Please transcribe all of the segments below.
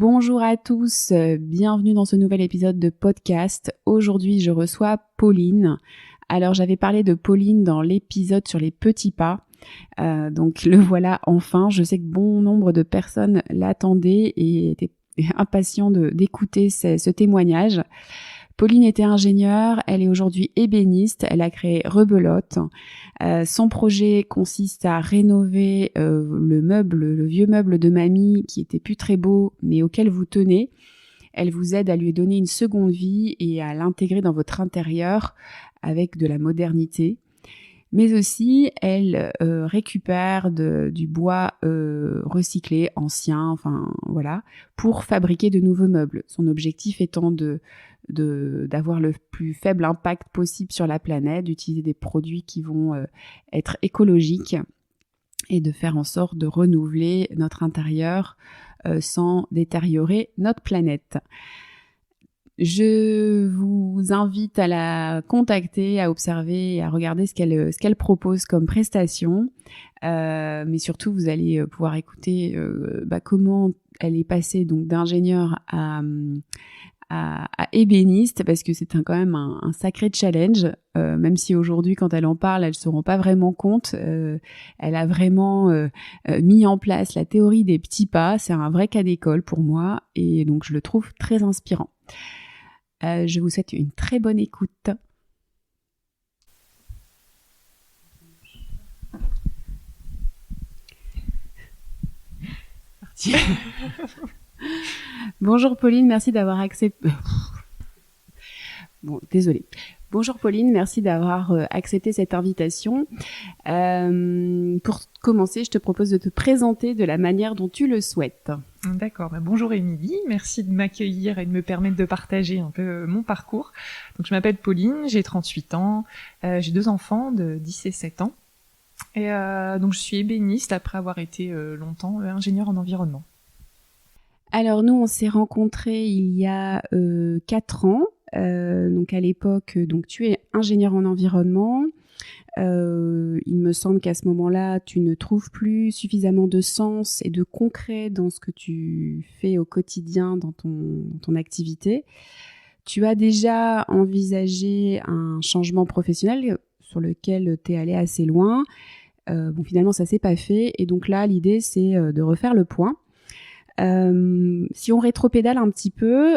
Bonjour à tous, bienvenue dans ce nouvel épisode de podcast. Aujourd'hui, je reçois Pauline. Alors, j'avais parlé de Pauline dans l'épisode sur les petits pas. Donc, le voilà enfin. Je sais que bon nombre de personnes l'attendaient et étaient impatients d'écouter ce témoignage. Pauline était ingénieure, elle est aujourd'hui ébéniste, elle a créé Rebelote. Son projet consiste à rénover le vieux meuble de mamie qui était plus très beau mais auquel vous tenez. Elle vous aide à lui donner une seconde vie et à l'intégrer dans votre intérieur avec de la modernité. Mais aussi, elle récupère du bois recyclé, ancien, enfin voilà, pour fabriquer de nouveaux meubles. Son objectif étant d'avoir le plus faible impact possible sur la planète, d'utiliser des produits qui vont être écologiques et de faire en sorte de renouveler notre intérieur sans détériorer notre planète. Je vous invite à la contacter, à observer et à regarder ce qu'elle propose comme prestation. Mais surtout, vous allez pouvoir écouter comment elle est passée donc d'ingénieure à ébéniste, parce que c'est quand même un sacré challenge, même si aujourd'hui, quand elle en parle, elles ne se rendent pas vraiment compte. Elle a vraiment mis en place la théorie des petits pas. C'est un vrai cas d'école pour moi, et donc je le trouve très inspirant. Je vous souhaite une très bonne écoute. Parti. Bonjour Pauline, merci d'avoir accepté. Désolée. Bonjour Pauline, merci d'avoir accepté cette invitation. Pour commencer, je te propose de te présenter de la manière dont tu le souhaites. D'accord, bonjour Émilie, merci de m'accueillir et de me permettre de partager un peu mon parcours. Donc je m'appelle Pauline, j'ai 38 ans, j'ai 2 enfants de 10 et 7 ans. Et donc je suis ébéniste après avoir été longtemps ingénieure en environnement. Alors nous, on s'est rencontrés il y a 4 ans. Donc à l'époque, donc tu es ingénieur en environnement. Il me semble qu'à ce moment-là, tu ne trouves plus suffisamment de sens et de concret dans ce que tu fais au quotidien dans ton activité. Tu as déjà envisagé un changement professionnel sur lequel tu es allé assez loin. Finalement, ça s'est pas fait. Et donc là, l'idée, c'est de refaire le point. Si on rétropédale un petit peu,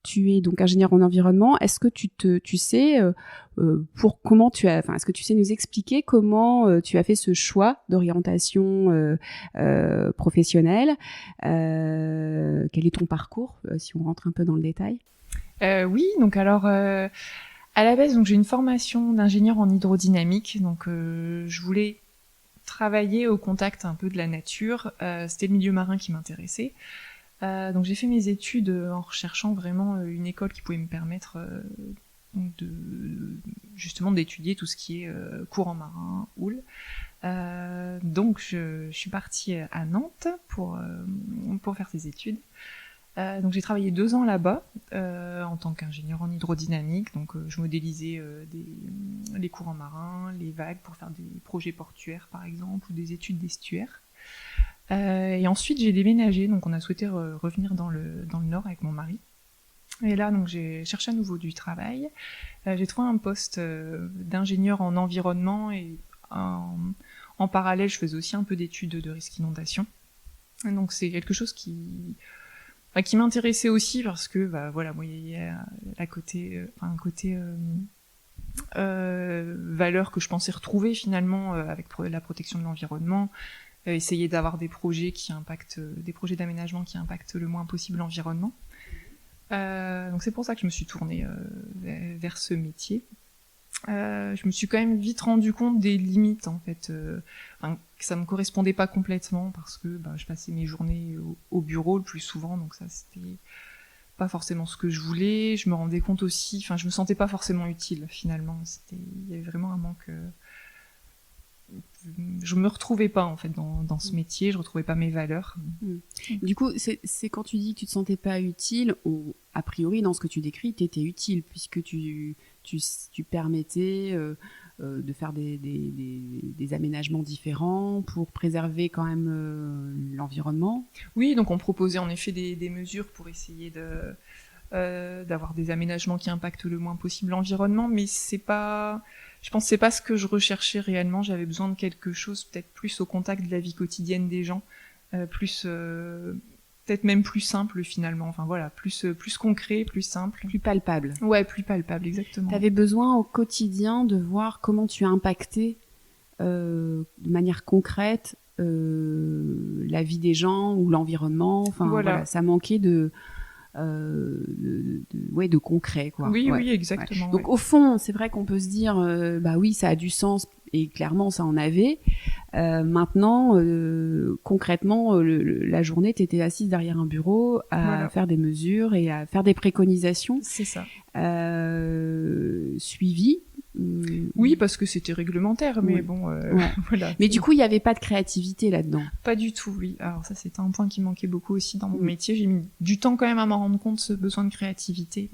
tu es donc ingénieur en environnement. Est-ce que tu sais est-ce que tu sais nous expliquer comment tu as fait ce choix d'orientation professionnelle? Quel est ton parcours, si on rentre un peu dans le détail? Oui, donc alors à la base, donc j'ai une formation d'ingénieur en hydrodynamique, donc je voulais travailler au contact un peu de la nature. C'était le milieu marin qui m'intéressait. Donc j'ai fait mes études en recherchant vraiment une école qui pouvait me permettre justement d'étudier tout ce qui est courant marin, houle. Donc je suis partie à Nantes pour faire ces études. Donc j'ai travaillé 2 ans là-bas en tant qu'ingénieur en hydrodynamique. Donc je modélisais les courants marins, les vagues pour faire des projets portuaires par exemple ou des études d'estuaires. Et ensuite j'ai déménagé, donc on a souhaité revenir dans le nord avec mon mari. Et là donc j'ai cherché à nouveau du travail. J'ai trouvé un poste d'ingénieur en environnement et en parallèle je faisais aussi un peu d'études de risque inondation. Et donc c'est quelque chose qui m'intéressait aussi parce que moi il y a un côté valeur que je pensais retrouver finalement avec la protection de l'environnement, essayer d'avoir des projets d'aménagement qui impactent le moins possible l'environnement. Donc c'est pour ça que je me suis tournée vers ce métier. Je me suis quand même vite rendu compte des limites en fait, que ça me correspondait pas complètement parce que je passais mes journées au bureau le plus souvent, donc ça c'était pas forcément ce que je voulais. Je me rendais compte aussi, je me sentais pas forcément utile finalement. Il y avait vraiment un manque. Je me retrouvais pas en fait dans ce métier, je retrouvais pas mes valeurs. Du coup, c'est quand tu dis que tu te sentais pas utile, a priori dans ce que tu décris, tu étais utile puisque tu permettais de faire des aménagements différents pour préserver quand même l'environnement. Oui, donc on proposait en effet des mesures pour essayer d'avoir des aménagements qui impactent le moins possible l'environnement, mais je pense que c'est pas ce que je recherchais réellement. J'avais besoin de quelque chose peut-être plus au contact de la vie quotidienne des gens, peut-être même plus simple finalement. Enfin voilà, plus concret, plus simple, plus palpable. Ouais, plus palpable, exactement. T'avais besoin au quotidien de voir comment tu as impacté de manière concrète la vie des gens ou l'environnement. Enfin voilà, ça manquait de concret, quoi. Oui, ouais. Oui, exactement. Ouais. Donc au fond, c'est vrai qu'on peut se dire, bah oui, ça a du sens et clairement ça en avait. Maintenant, concrètement, la journée, t'étais assise derrière un bureau à faire des mesures et à faire des préconisations. C'est ça. Suivies. Oui, parce que c'était réglementaire, mais bon, voilà. Mais du coup, il n'y avait pas de créativité là-dedans. Pas du tout, oui. Alors ça, c'était un point qui manquait beaucoup aussi dans mon métier. J'ai mis du temps quand même à m'en rendre compte, ce besoin de créativité,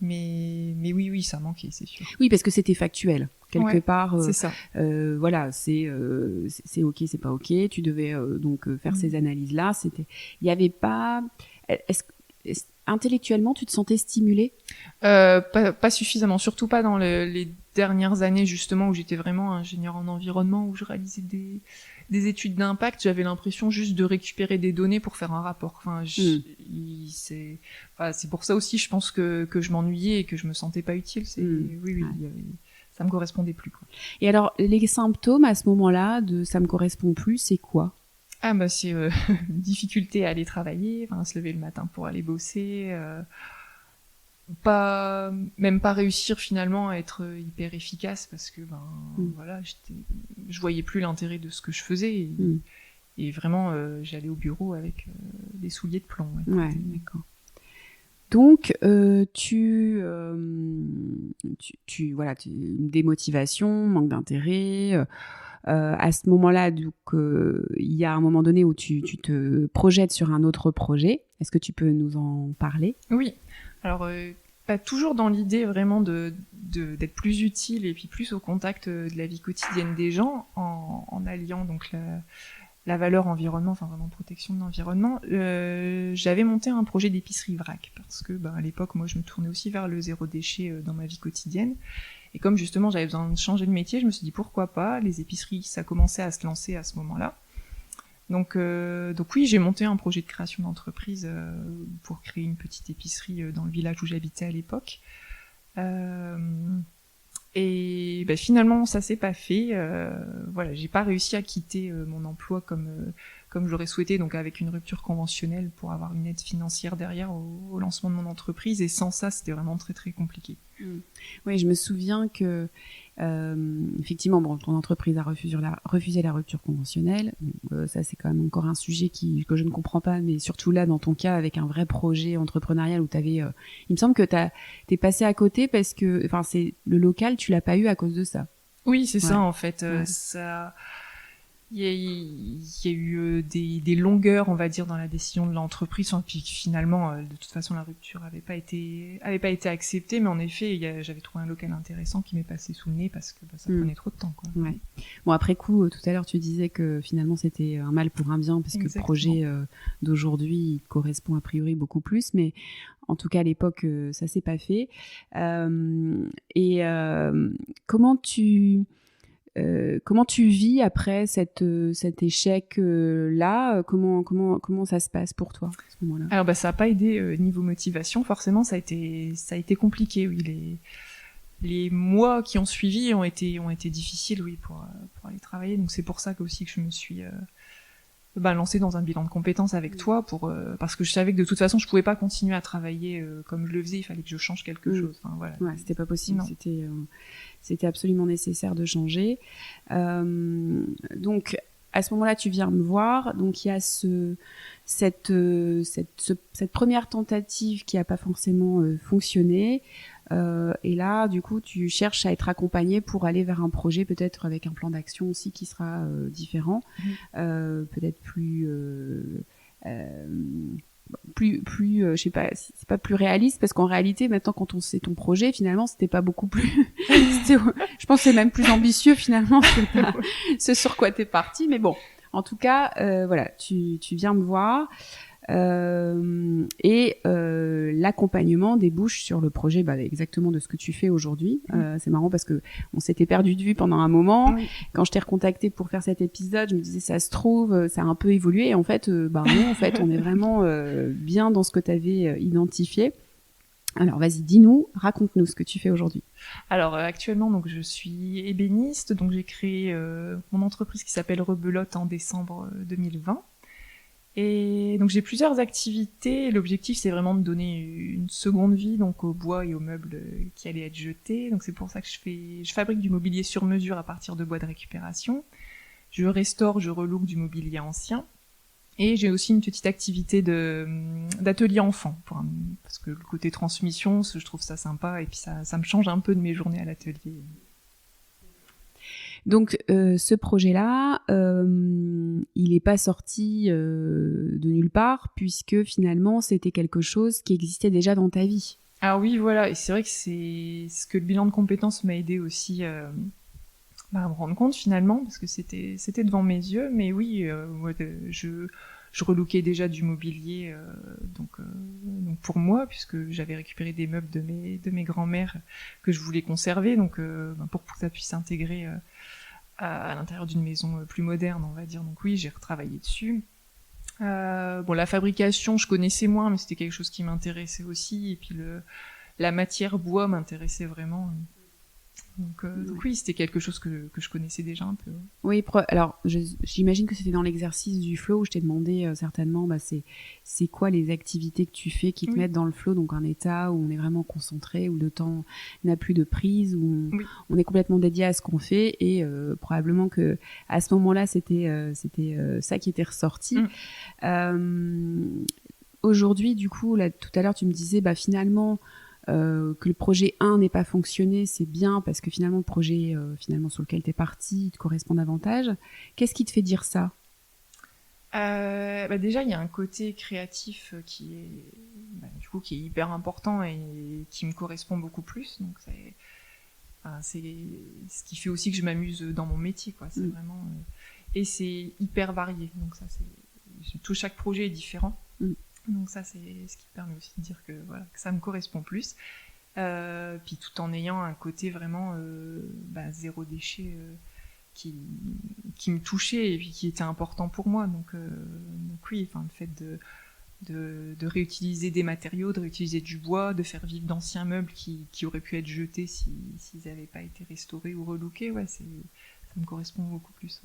mais oui, ça manquait, c'est sûr. Oui, parce que c'était factuel. Quelque part, c'est ça. Voilà, c'est ok, c'est pas ok. Tu devais donc faire ces analyses-là. Il n'y avait pas. Intellectuellement, tu te sentais stimulée ? Pas suffisamment, surtout pas dans les dernières années justement où j'étais vraiment ingénieur en environnement, où je réalisais des études d'impact. J'avais l'impression juste de récupérer des données pour faire un rapport. Enfin, c'est pour ça aussi, je pense que je m'ennuyais et que je me sentais pas utile. Oui, ça me correspondait plus, quoi. Et alors, les symptômes à ce moment-là de ça me correspond plus, c'est quoi ? Ah bah c'est difficulté à aller travailler, à se lever le matin pour aller bosser, même pas réussir finalement à être hyper efficace parce que voilà, je voyais plus l'intérêt de ce que je faisais et vraiment j'allais au bureau avec des souliers de plomb. Ouais, d'accord. Donc tu voilà, une démotivation, manque d'intérêt. À ce moment-là, donc, il y a un moment donné où tu te projettes sur un autre projet. Est-ce que tu peux nous en parler ? Oui. Alors, pas toujours dans l'idée vraiment d'être plus utile et puis plus au contact de la vie quotidienne des gens, en alliant donc la valeur environnement, enfin vraiment protection de l'environnement. J'avais monté un projet d'épicerie vrac parce que à l'époque, moi, je me tournais aussi vers le zéro déchet dans ma vie quotidienne. Et comme justement j'avais besoin de changer de métier, je me suis dit pourquoi pas, les épiceries, ça commençait à se lancer à ce moment-là. Donc oui, j'ai monté un projet de création d'entreprise pour créer une petite épicerie dans le village où j'habitais à l'époque. Et finalement, ça s'est pas fait. Voilà, j'ai pas réussi à quitter mon emploi comme j'aurais souhaité, donc avec une rupture conventionnelle pour avoir une aide financière derrière au lancement de mon entreprise. Et sans ça, c'était vraiment très très compliqué. Oui, je me souviens que effectivement, ton entreprise a refusé la rupture conventionnelle. Ça, c'est quand même encore un sujet que je ne comprends pas, mais surtout là, dans ton cas, avec un vrai projet entrepreneurial où il me semble que t'es passé à côté parce que, c'est le local, tu l'as pas eu à cause de ça. Oui, c'est ça en fait. Ça. Il y a eu des longueurs, on va dire, dans la décision de l'entreprise, puis finalement, de toute façon, la rupture avait pas été acceptée, mais en effet, j'avais trouvé un local intéressant qui m'est passé sous le nez parce que ça prenait trop de temps, quoi. Ouais. Bon, après coup, tout à l'heure, tu disais que finalement, c'était un mal pour un bien, parce que le projet d'aujourd'hui correspond a priori beaucoup plus, mais en tout cas, à l'époque, ça s'est pas fait. Comment tu vis après cet échec là comment ça se passe pour toi à ce moment-là ? Alors ça a pas aidé niveau motivation, forcément ça a été compliqué, oui, les mois qui ont suivi ont été difficiles, oui, pour aller travailler, donc c'est pour ça aussi que je me suis lancée dans un bilan de compétences avec toi parce que je savais que de toute façon je pouvais pas continuer à travailler comme je le faisais, il fallait que je change quelque chose. Enfin, voilà. Ouais, c'était pas possible, c'était absolument nécessaire de changer. Donc à ce moment-là, tu viens me voir. Donc il y a cette première tentative qui a pas forcément fonctionné. Et là, du coup, tu cherches à être accompagné pour aller vers un projet peut-être avec un plan d'action aussi qui sera différent, peut-être je sais pas, c'est pas plus réaliste parce qu'en réalité, maintenant, quand on sait ton projet, finalement, c'était pas beaucoup plus. Je pense que c'est même plus ambitieux finalement ce sur quoi t'es parti. Mais bon, en tout cas, voilà, tu viens me voir. L'accompagnement débouche sur le projet exactement de ce que tu fais aujourd'hui. C'est marrant parce que on s'était perdu de vue pendant un moment. Oui. Quand je t'ai recontacté pour faire cet épisode, je me disais ça se trouve, ça a un peu évolué. Et en fait, non, en fait, on est vraiment bien dans ce que tu avais identifié. Alors vas-y, dis-nous, raconte-nous ce que tu fais aujourd'hui. Alors actuellement, donc je suis ébéniste, donc j'ai créé mon entreprise qui s'appelle Rebelote en décembre 2020. Et donc j'ai plusieurs activités. L'objectif c'est vraiment de donner une seconde vie donc au bois et aux meubles qui allaient être jetés. Donc c'est pour ça que je fabrique du mobilier sur mesure à partir de bois de récupération. Je restaure, je relook du mobilier ancien. Et j'ai aussi une petite activité d'atelier enfant parce que le côté transmission, je trouve ça sympa et puis ça me change un peu de mes journées à l'atelier. Donc ce projet-là, il n'est pas sorti de nulle part puisque finalement c'était quelque chose qui existait déjà dans ta vie. Ah oui, voilà, et c'est vrai que c'est ce que le bilan de compétences m'a aidé aussi à me rendre compte finalement parce que c'était devant mes yeux. Mais oui, je relookais déjà du mobilier donc pour moi puisque j'avais récupéré des meubles de mes grands-mères que je voulais conserver donc pour que ça puisse s'intégrer à l'intérieur d'une maison plus moderne, on va dire. Donc oui, j'ai retravaillé dessus. La fabrication, je connaissais moins, mais c'était quelque chose qui m'intéressait aussi. Et puis la matière bois m'intéressait vraiment. Donc oui, c'était quelque chose que je connaissais déjà un peu. Oui, alors j'imagine que c'était dans l'exercice du flow où je t'ai demandé certainement c'est quoi les activités que tu fais qui te mettent dans le flow, donc un état où on est vraiment concentré, où le temps n'a plus de prise, où on est complètement dédié à ce qu'on fait et probablement que à ce moment-là c'était ça qui était ressorti. Aujourd'hui, du coup, là tout à l'heure tu me disais finalement que le projet 1 n'ait pas fonctionné, c'est bien parce que finalement le projet finalement sur lequel tu es parti te correspond davantage. Qu'est-ce qui te fait dire ça ? Déjà, il y a un côté créatif qui est hyper important et qui me correspond beaucoup plus. Donc c'est ce qui fait aussi que je m'amuse dans mon métier, quoi. C'est vraiment et c'est hyper varié. Donc ça, chaque projet est différent. Donc ça, c'est ce qui permet aussi de dire que ça me correspond plus. Puis tout en ayant un côté vraiment zéro déchet qui me touchait et puis qui était important pour moi. Donc oui, le fait de réutiliser des matériaux, de réutiliser du bois, de faire vivre d'anciens meubles qui auraient pu être jetés s'ils n'avaient pas été restaurés ou relookés, ça me correspond beaucoup plus.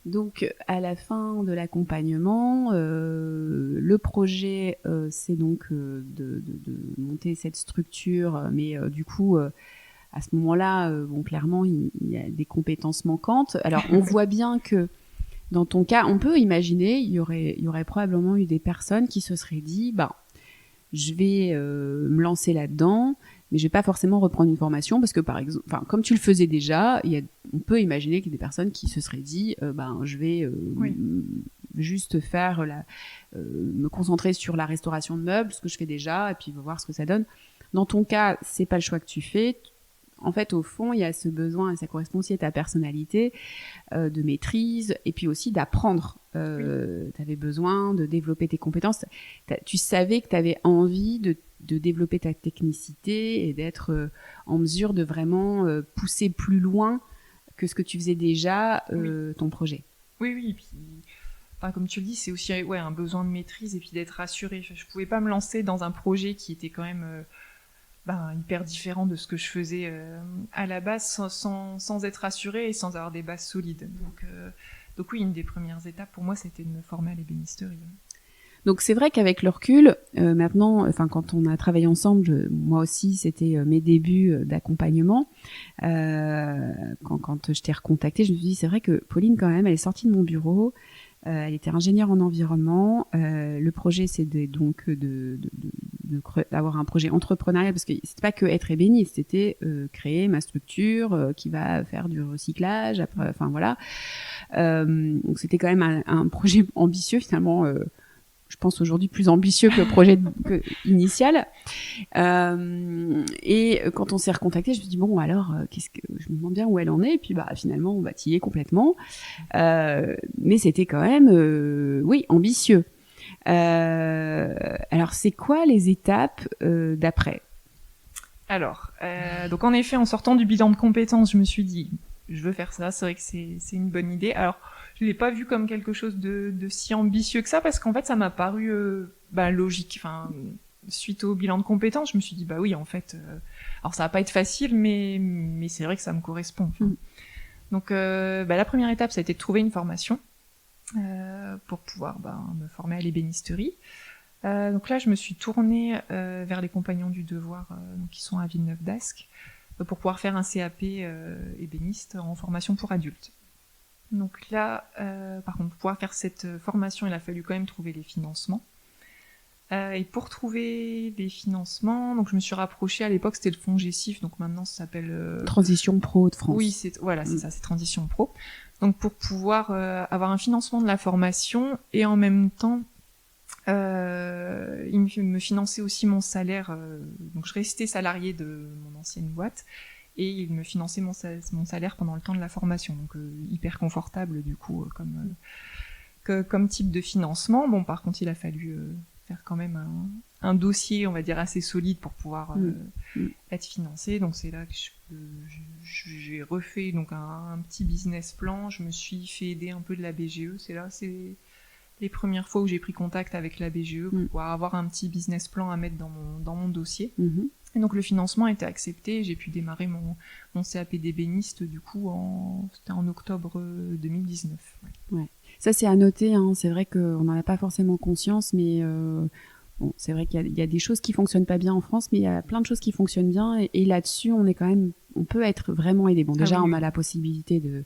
Donc, à la fin de l'accompagnement, le projet, c'est donc de monter cette structure, mais du coup, à ce moment-là, clairement, il y a des compétences manquantes. Alors, on voit bien que dans ton cas, on peut imaginer, il y aurait probablement eu des personnes qui se seraient dit, je vais me lancer là-dedans, mais je vais pas forcément reprendre une formation parce que par exemple, comme tu le faisais déjà, on peut imaginer qu'il y a des personnes qui se seraient dit, je vais juste faire me concentrer sur la restauration de meubles, ce que je fais déjà, et puis voir ce que ça donne. Dans ton cas, c'est pas le choix que tu fais. En fait, au fond, il y a ce besoin, et ça correspond aussi à ta personnalité, de maîtrise, et puis aussi d'apprendre. Tu avais besoin de développer tes compétences. Tu savais que tu avais envie de développer ta technicité et d'être en mesure de vraiment pousser plus loin que ce que tu faisais déjà ton projet. Oui, et puis comme tu le dis, c'est aussi un besoin de maîtrise et puis d'être rassurée. Je pouvais pas me lancer dans un projet qui était quand même hyper différent de ce que je faisais à la base sans être rassurée et sans avoir des bases solides. Donc oui, une des premières étapes pour moi, c'était de me former à l'ébénisterie. Donc c'est vrai qu'avec le recul, maintenant, quand on a travaillé ensemble, moi aussi, c'était mes débuts d'accompagnement. Quand je t'ai recontactée, je me suis dit, c'est vrai que Pauline, quand même, elle est sortie de mon bureau. Elle était ingénieure en environnement. Le projet, c'est d'avoir un projet entrepreneurial parce que c'était pas que être ébéniste, c'était créer ma structure qui va faire du recyclage. Après, voilà. Donc c'était quand même un projet ambitieux finalement. je pense aujourd'hui plus ambitieux que le projet initial. Et quand on s'est recontacté, je me suis dit bon alors je me demande bien où elle en est. Et puis finalement on va y est complètement. Mais c'était quand même oui ambitieux. Alors c'est quoi les étapes d'après? Alors donc en effet en sortant du bilan de compétences, je me suis dit je veux faire ça. C'est vrai que c'est une bonne idée. Alors je l'ai pas vu comme quelque chose de si ambitieux que ça parce qu'en fait ça m'a paru logique. Enfin suite au bilan de compétences, je me suis dit oui en fait alors ça va pas être facile mais c'est vrai que ça me correspond. Enfin. Donc la première étape ça a été de trouver une formation pour pouvoir me former à l'ébénisterie. Donc là je me suis tournée vers les Compagnons du Devoir donc qui sont à Villeneuve d'Ascq pour pouvoir faire un CAP ébéniste en formation pour adultes. Donc là, par contre, pour pouvoir faire cette formation, il a fallu quand même trouver les financements. Et pour trouver les financements, donc je me suis rapprochée à l'époque, c'était le fonds GESIF, donc maintenant ça s'appelle Transition Pro de France. Oui, c'est ça, c'est Transition Pro. Donc pour pouvoir avoir un financement de la formation et en même temps, il me finançait aussi mon salaire. Donc je restais salariée de mon ancienne boîte. Et il me finançait mon salaire pendant le temps de la formation, donc hyper confortable du coup comme type de financement. Bon, par contre, il a fallu faire quand même un dossier, on va dire, assez solide pour pouvoir être financé. Donc c'est là que j'ai refait donc un petit business plan. Je me suis fait aider un peu de la BGE. C'est les premières fois où j'ai pris contact avec la BGE pour pouvoir avoir un petit business plan à mettre dans mon dossier. Et donc le financement a été accepté et j'ai pu démarrer mon CAP d'ébéniste du coup c'était en octobre 2019. Ouais. Ça c'est à noter, hein. C'est vrai qu'on n'en a pas forcément conscience, mais bon, c'est vrai qu'il y a des choses qui fonctionnent pas bien en France, mais il y a plein de choses qui fonctionnent bien et là-dessus on peut être vraiment aidé. Bon déjà on a la possibilité de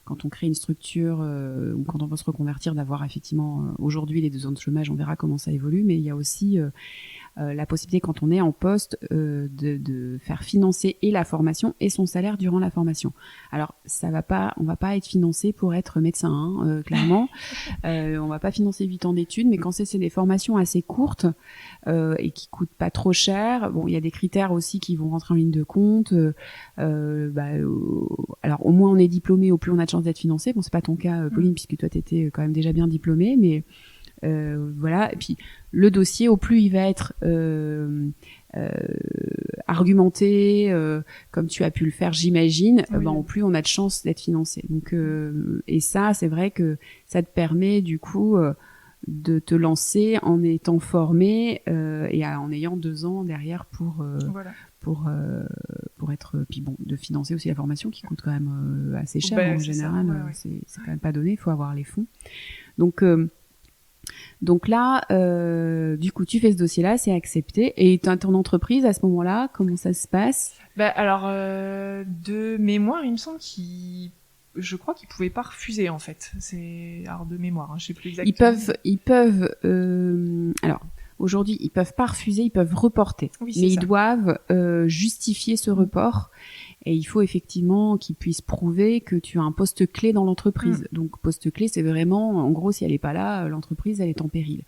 quand on crée une structure ou quand on veut se reconvertir d'avoir effectivement aujourd'hui les 2 ans de chômage, on verra comment ça évolue, mais il y a aussi la possibilité quand on est en poste de faire financer et la formation et son salaire durant la formation. Alors on va pas être financé pour être médecin, hein, clairement. On va pas financer 8 ans d'études, mais quand c'est des formations assez courtes et qui coûtent pas trop cher, bon il y a des critères aussi qui vont rentrer en ligne de compte. Alors au moins on est diplômé, au plus on a de chance d'être financé. Bon c'est pas ton cas Pauline puisque toi t'étais quand même déjà bien diplômée, mais voilà. Et puis le dossier, au plus il va être argumenté, comme tu as pu le faire, j'imagine, au plus on a de chances d'être financé. Donc et ça, c'est vrai que ça te permet du coup de te lancer en étant formé et en ayant 2 ans derrière pour être puis bon de financer aussi la formation qui coûte quand même assez cher en général. C'est quand même pas donné, il faut avoir les fonds. Donc là, du coup, tu fais ce dossier-là, c'est accepté. Et tu as ton entreprise à ce moment-là, comment ça se passe? Alors, de mémoire, il me semble je crois qu'ils pouvaient pas refuser en fait. Alors de mémoire, je sais plus exactement. Ils peuvent. Alors aujourd'hui, ils peuvent pas refuser, ils peuvent reporter, mais ils doivent justifier ce report. Et il faut effectivement qu'ils puissent prouver que tu as un poste clé dans l'entreprise. Donc, poste clé, c'est vraiment, en gros, si elle est pas là, l'entreprise, elle est en péril.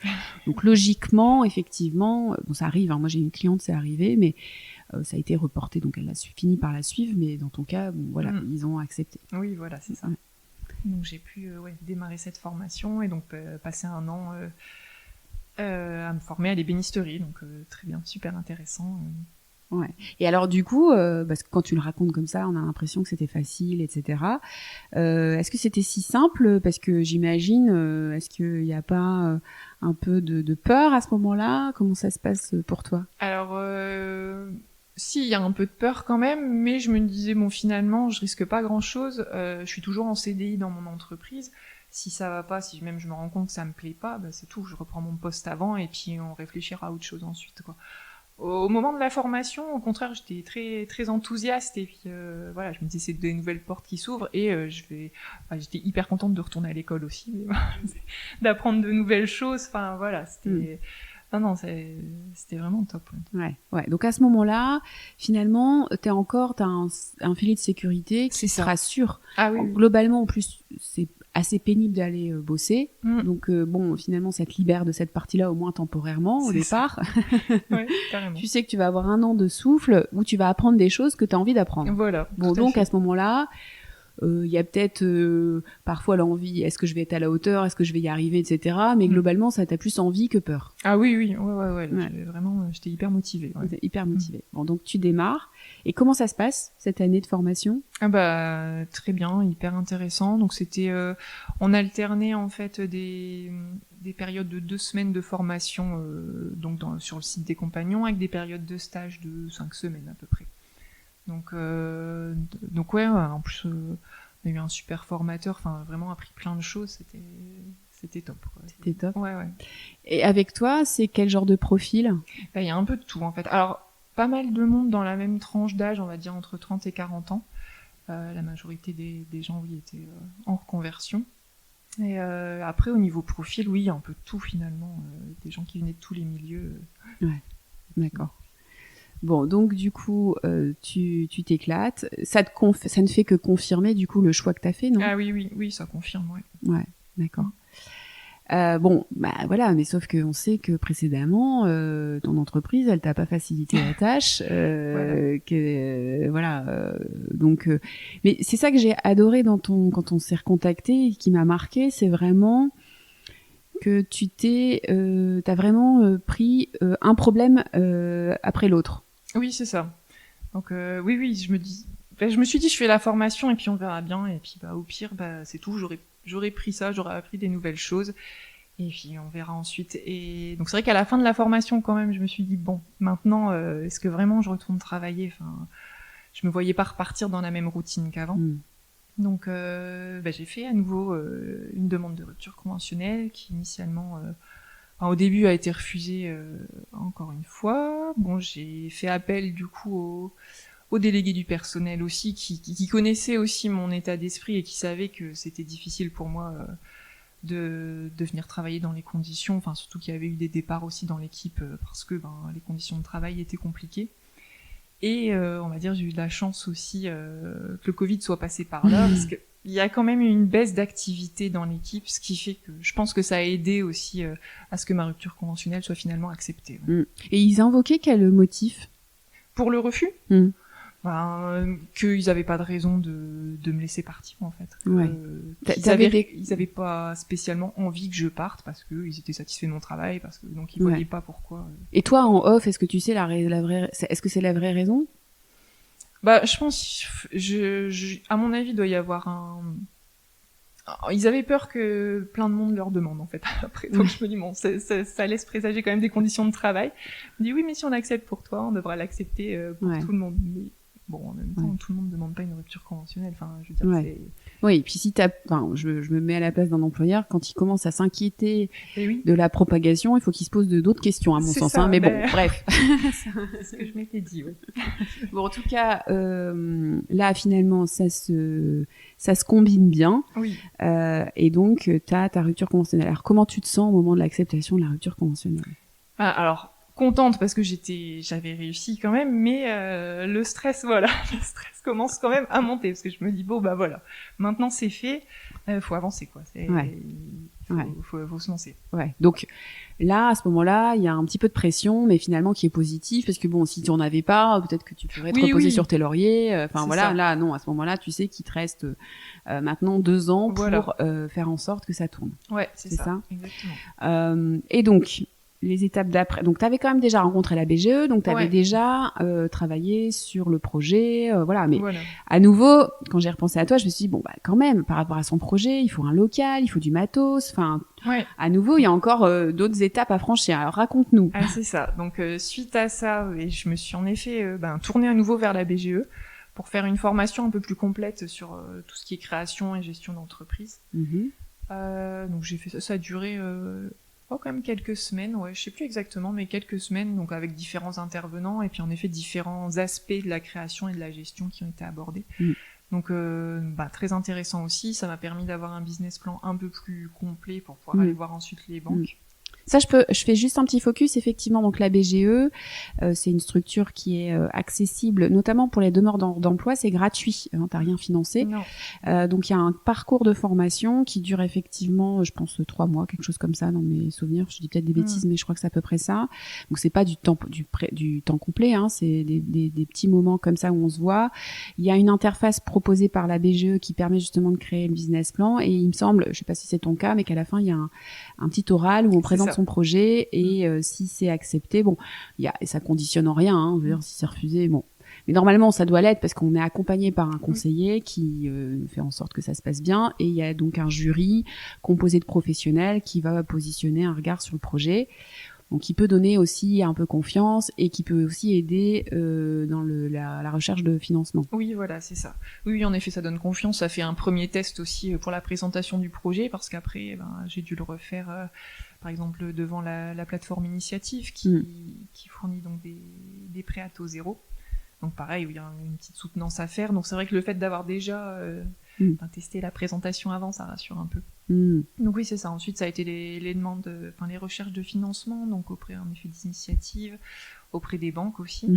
Donc, logiquement, effectivement, bon, ça arrive, hein, moi j'ai une cliente, c'est arrivé, mais ça a été reporté, donc elle a fini par la suivre, mais dans ton cas, bon, voilà, ils ont accepté. Oui, voilà, c'est ça. Donc, j'ai pu démarrer cette formation et donc passer 1 an à me former à l'ébénisterie. Donc, très bien, super intéressant. Ouais. Et alors du coup, parce que quand tu le racontes comme ça, on a l'impression que c'était facile, etc. Est-ce que c'était si simple? Parce que j'imagine, est-ce qu'il n'y a pas un peu de peur à ce moment-là? Comment ça se passe pour toi? Alors, si, il y a un peu de peur quand même, mais je me disais, bon, finalement, je risque pas grand-chose. Je suis toujours en CDI dans mon entreprise. Si ça va pas, si même je me rends compte que ça me plaît pas, c'est tout. Je reprends mon poste avant et puis on réfléchira à autre chose ensuite, quoi. Au moment de la formation, au contraire, j'étais très très enthousiaste et puis voilà, je me disais c'est des nouvelles portes qui s'ouvrent et j'étais hyper contente de retourner à l'école aussi, d'apprendre de nouvelles choses. Enfin voilà, c'était Ah non, c'était vraiment top. Ouais. Donc à ce moment-là, finalement, t'as un filet de sécurité qui te rassure. Ah oui. Globalement, en plus, c'est assez pénible d'aller bosser. Mm. Donc bon, finalement, ça te libère de cette partie-là au moins temporairement au départ. Ouais, carrément. Tu sais que tu vas avoir 1 an de souffle où tu vas apprendre des choses que tu as envie d'apprendre. Voilà. Bon, donc à ce moment-là, il y a peut-être parfois l'envie, est-ce que je vais être à la hauteur, est-ce que je vais y arriver, etc. Mais globalement, ça t'a plus envie que peur. Ah oui. Ouais. J'étais hyper motivée. Ouais. J'étais hyper motivée. Bon, donc tu démarres. Et comment ça se passe, cette année de formation ? Ah bah, très bien, hyper intéressant. Donc c'était, on alternait en fait des périodes de 2 semaines de formation donc sur le site des compagnons avec des périodes de stage de 5 semaines à peu près. Donc ouais, en plus on a eu un super formateur, enfin vraiment appris plein de choses, c'était top. Quoi. C'était top. Ouais. Et avec toi, c'est quel genre de profil ? Bah, y a un peu de tout en fait. Alors pas mal de monde dans la même tranche d'âge, on va dire entre 30 et 40 ans. La majorité des gens, oui, étaient en reconversion. Et après, au niveau profil, oui, un peu de tout finalement. Des gens qui venaient de tous les milieux. Ouais, d'accord. Bon, donc du coup, tu t'éclates. Ça ne fait que confirmer du coup le choix que t'as fait, non ? Ah oui, ça confirme, ouais. Ouais, d'accord. Bon, bah voilà, mais sauf qu'on sait que précédemment, ton entreprise, elle t'a pas facilité la tâche, donc. Mais c'est ça que j'ai adoré quand on s'est recontacté, et qui m'a marqué, c'est vraiment que t'as vraiment pris un problème après l'autre. Oui, c'est ça. Donc oui, je me suis dit, je fais la formation et puis on verra bien. Et puis au pire, c'est tout. J'aurais pris ça, j'aurais appris des nouvelles choses. Et puis on verra ensuite. Et donc c'est vrai qu'à la fin de la formation, quand même, je me suis dit bon, maintenant, est-ce que vraiment je retourne travailler ? Enfin, je me voyais pas repartir dans la même routine qu'avant. Donc j'ai fait à nouveau une demande de rupture conventionnelle qui initialement, au début, a été refusée encore une fois. Bon, j'ai fait appel du coup au délégué du personnel aussi, qui connaissait aussi mon état d'esprit et qui savait que c'était difficile pour moi de venir travailler dans les conditions, enfin surtout qu'il y avait eu des départs aussi dans l'équipe parce que les conditions de travail étaient compliquées. Et on va dire j'ai eu de la chance aussi que le Covid soit passé par là, parce qu'il y a quand même une baisse d'activité dans l'équipe, ce qui fait que je pense que ça a aidé aussi à ce que ma rupture conventionnelle soit finalement acceptée. Ouais. Et ils invoquaient quel motif ? Pour le refus qu'ils n'avaient pas de raison de me laisser partir en fait. Ouais. Ils avaient pas spécialement envie que je parte parce qu'ils étaient satisfaits de mon travail, donc ils voyaient pas pourquoi. Et toi en off, est-ce que tu sais est-ce que c'est la vraie raison ? Je pense, à mon avis, il doit y avoir ils avaient peur que plein de monde leur demande en fait après, donc je me dis bon, ça laisse présager quand même des conditions de travail. Je me dis oui, mais si on accepte pour toi, on devra l'accepter pour tout le monde. Mais bon, en même temps, tout le monde ne demande pas une rupture conventionnelle. Enfin, je veux dire, c'est... Oui, et puis si je me mets à la place d'un employeur, quand il commence à s'inquiéter de la propagation, il faut qu'il se pose d'autres questions, à mon sens. Ça, mais bon, bref. C'est ce que je m'étais dit, oui. Bon, en tout cas, là, finalement, ça se combine bien. Oui. Et donc, t'as ta rupture conventionnelle. Alors, comment tu te sens au moment de l'acceptation de la rupture conventionnelle ? Alors, contente parce que j'avais réussi quand même, mais le stress commence quand même à monter parce que je me dis bon voilà, maintenant c'est fait, faut avancer quoi. Faut se lancer. Ouais. Donc là, à ce moment-là, il y a un petit peu de pression, mais finalement qui est positive parce que bon, si tu en avais pas, peut-être que tu pourrais te reposer sur tes lauriers. Enfin voilà, là non, à ce moment-là, tu sais qu'il te reste maintenant 2 ans pour faire en sorte que ça tourne. Ouais, c'est ça. Exactement. Et donc les étapes d'après. Donc, tu avais quand même déjà rencontré la BGE, donc tu avais déjà travaillé sur le projet, voilà. Mais à nouveau, quand j'ai repensé à toi, je me suis dit, bon, quand même, par rapport à son projet, il faut un local, il faut du matos. Enfin, à nouveau, il y a encore d'autres étapes à franchir. Alors, raconte-nous. Ah, c'est ça. Donc, suite à ça, je me suis en effet tournée à nouveau vers la BGE pour faire une formation un peu plus complète sur tout ce qui est création et gestion d'entreprise. Donc, j'ai fait ça. Ça a duré... quand même quelques semaines, je sais plus exactement, mais quelques semaines, donc avec différents intervenants et puis en effet différents aspects de la création et de la gestion qui ont été abordés. Donc très intéressant aussi, ça m'a permis d'avoir un business plan un peu plus complet pour pouvoir aller voir ensuite les banques. Ça, je fais juste un petit focus, effectivement. Donc, la BGE, c'est une structure qui est accessible, notamment pour les demandeurs d'emploi. C'est gratuit, t'as rien financé. Donc, il y a un parcours de formation qui dure effectivement, je pense, 3 mois, quelque chose comme ça, dans mes souvenirs. Je dis peut-être des bêtises, mais je crois que c'est à peu près ça. Donc, c'est pas du temps complet, hein. C'est des petits moments comme ça où on se voit. Il y a une interface proposée par la BGE qui permet justement de créer le business plan. Et il me semble, je sais pas si c'est ton cas, mais qu'à la fin, il y a un petit oral où on présente son projet et si c'est accepté, bon, ça conditionne en rien, hein, dire, si c'est refusé, bon. Mais normalement, ça doit l'être parce qu'on est accompagné par un conseiller qui fait en sorte que ça se passe bien. Et il y a donc un jury composé de professionnels qui va positionner un regard sur le projet. Donc, qui peut donner aussi un peu confiance et qui peut aussi aider dans la recherche de financement. Oui, voilà, c'est ça. Oui, en effet, ça donne confiance. Ça fait un premier test aussi pour la présentation du projet, parce qu'après, j'ai dû le refaire, par exemple, devant la plateforme Initiative, qui fournit donc des prêts à taux zéro. Donc pareil, il y a une petite soutenance à faire. Donc c'est vrai que le fait d'avoir déjà testé la présentation avant, ça rassure un peu. Donc oui, c'est ça. Ensuite, ça a été les demandes, les recherches de financement, donc auprès en effet des initiatives, auprès des banques aussi,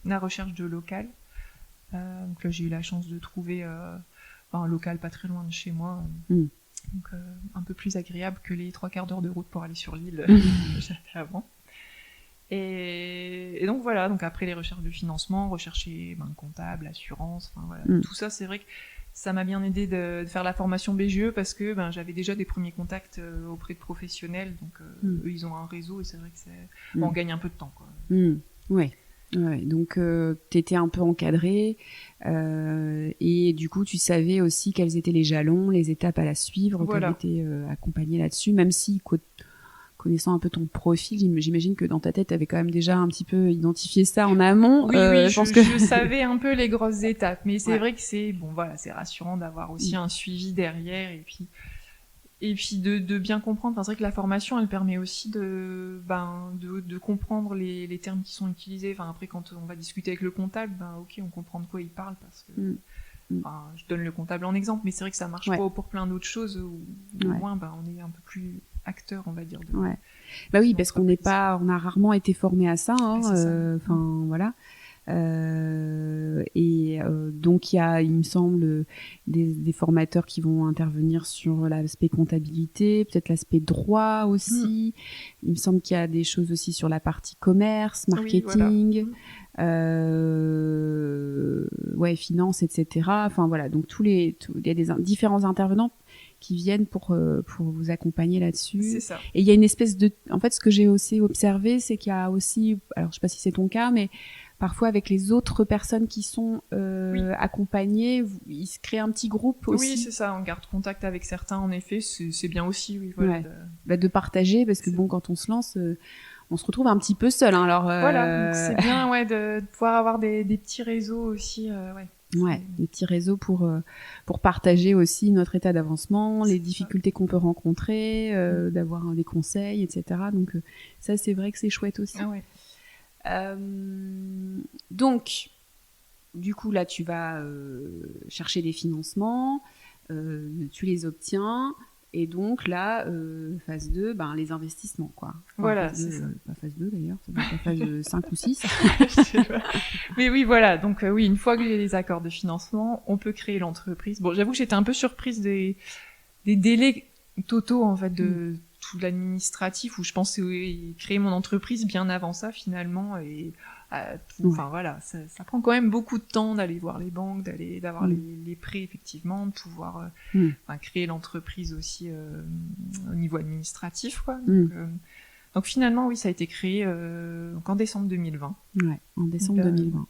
la recherche de local. Donc là, j'ai eu la chance de trouver un local pas très loin de chez moi, donc un peu plus agréable que les 3/4 d'heure de route pour aller sur l'île que j'avais avant. Et donc voilà, donc après les recherches de financement, rechercher comptable, assurance, tout ça, c'est vrai que ça m'a bien aidé de faire la formation BGE parce que j'avais déjà des premiers contacts auprès de professionnels, donc eux ils ont un réseau et c'est vrai que on gagne un peu de temps, quoi. Ouais. Donc t'étais un peu encadré et du coup tu savais aussi quels étaient les jalons, les étapes à la suivre, voilà. Tu étais accompagné là-dessus, même si connaissant un peu ton profil, j'imagine que dans ta tête, tu avais quand même déjà un petit peu identifié ça en amont. Oui, je pense que je savais un peu les grosses étapes, mais c'est vrai que c'est c'est rassurant d'avoir aussi un suivi derrière et puis de bien comprendre. Enfin, c'est vrai que la formation, elle permet aussi de comprendre les termes qui sont utilisés. Enfin, après, quand on va discuter avec le comptable, ok, on comprend de quoi il parle parce que. Je donne le comptable en exemple, mais c'est vrai que ça marche pas pour plein d'autres choses où au moins on est un peu plus acteur, on va dire. Bah oui, parce qu'on on a rarement été formé à ça. Voilà. Donc il me semble, des formateurs qui vont intervenir sur l'aspect comptabilité, peut-être l'aspect droit aussi. Il me semble qu'il y a des choses aussi sur la partie commerce, marketing. Finance, etc. Enfin voilà, donc il y a des différents intervenants qui viennent pour vous accompagner là-dessus. C'est ça. Et il y a une espèce en fait, ce que j'ai aussi observé, c'est qu'il y a aussi, alors je sais pas si c'est ton cas, mais parfois avec les autres personnes qui sont accompagnées, il se crée un petit groupe aussi. Oui, c'est ça, on garde contact avec certains, en effet, c'est bien aussi, oui. Voilà, de partager, parce que quand on se lance, on se retrouve un petit peu seul. Hein, alors, voilà, donc c'est bien de pouvoir avoir des petits réseaux aussi. Des petits réseaux pour partager aussi notre état d'avancement, les difficultés qu'on peut rencontrer, d'avoir des conseils, etc. Donc ça, c'est vrai que c'est chouette aussi. Donc, du coup, là, tu vas chercher des financements, tu les obtiens. Et donc là, phase 2, les investissements, quoi. Enfin, voilà, c'est ça. Pas phase 2 d'ailleurs, ça doit être phase 5 ou 6. Mais oui, voilà. Donc une fois que j'ai les accords de financement, on peut créer l'entreprise. Bon, j'avoue que j'étais un peu surprise des délais totaux, en fait, de tout l'administratif, où je pensais créer mon entreprise bien avant ça, finalement, et enfin voilà, ça prend quand même beaucoup de temps d'aller voir les banques, d'avoir les prêts, effectivement, de pouvoir créer l'entreprise aussi au niveau administratif, quoi. Donc finalement, oui, ça a été créé en décembre 2020. Ouais, en décembre 2020.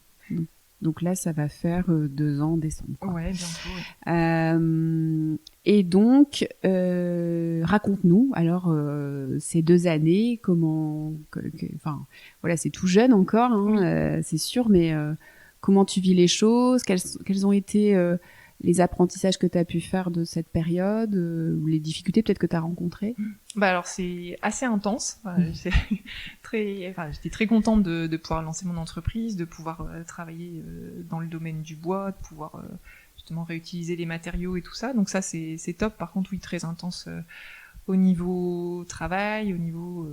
Donc là, ça va faire 2 ans en décembre, quoi. Ouais, bientôt. Et donc, raconte-nous, alors, ces 2 années, voilà, c'est tout jeune encore, hein, c'est sûr, mais comment tu vis les choses, quels ont été les apprentissages que tu as pu faire de cette période, ou les difficultés peut-être que tu as rencontrées? Alors c'est assez intense. J'étais très contente de pouvoir lancer mon entreprise, de pouvoir travailler dans le domaine du bois, de pouvoir justement réutiliser les matériaux et tout ça. Donc ça c'est top. Par contre oui, très intense au niveau travail, au niveau...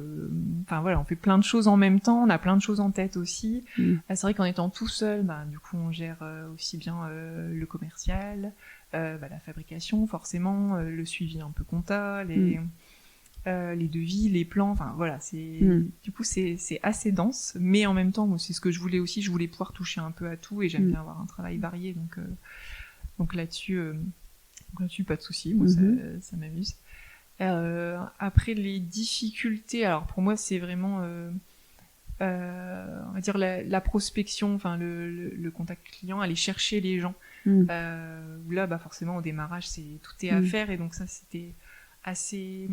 Enfin voilà, on fait plein de choses en même temps, on a plein de choses en tête aussi. C'est vrai qu'en étant tout seul, du coup on gère aussi bien le commercial, la fabrication forcément, le suivi un peu compta, les devis, les plans, enfin voilà, du coup c'est assez dense, mais en même temps moi, c'est ce que je voulais aussi, je voulais pouvoir toucher un peu à tout et j'aime bien avoir un travail varié, donc là-dessus pas de souci, moi ça m'amuse. Après les difficultés, alors pour moi c'est vraiment on va dire la prospection, enfin le contact client, aller chercher les gens. Où là forcément au démarrage tout est à faire, et donc ça c'était assez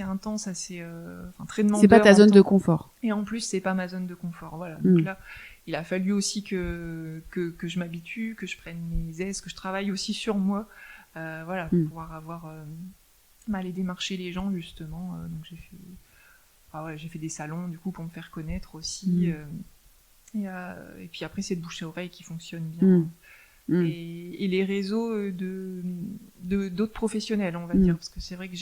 intense, assez très demandeur. C'est pas ta zone de confort. Et en plus c'est pas ma zone de confort, voilà. Donc là il a fallu aussi que je m'habitue, que je prenne mes aises, que je travaille aussi sur moi, pour pouvoir avoir aller démarcher les gens justement. Donc j'ai fait des salons du coup pour me faire connaître aussi, et puis après c'est le bouche à oreille qui fonctionne bien. Et les réseaux d'autres professionnels, on va dire, parce que c'est vrai que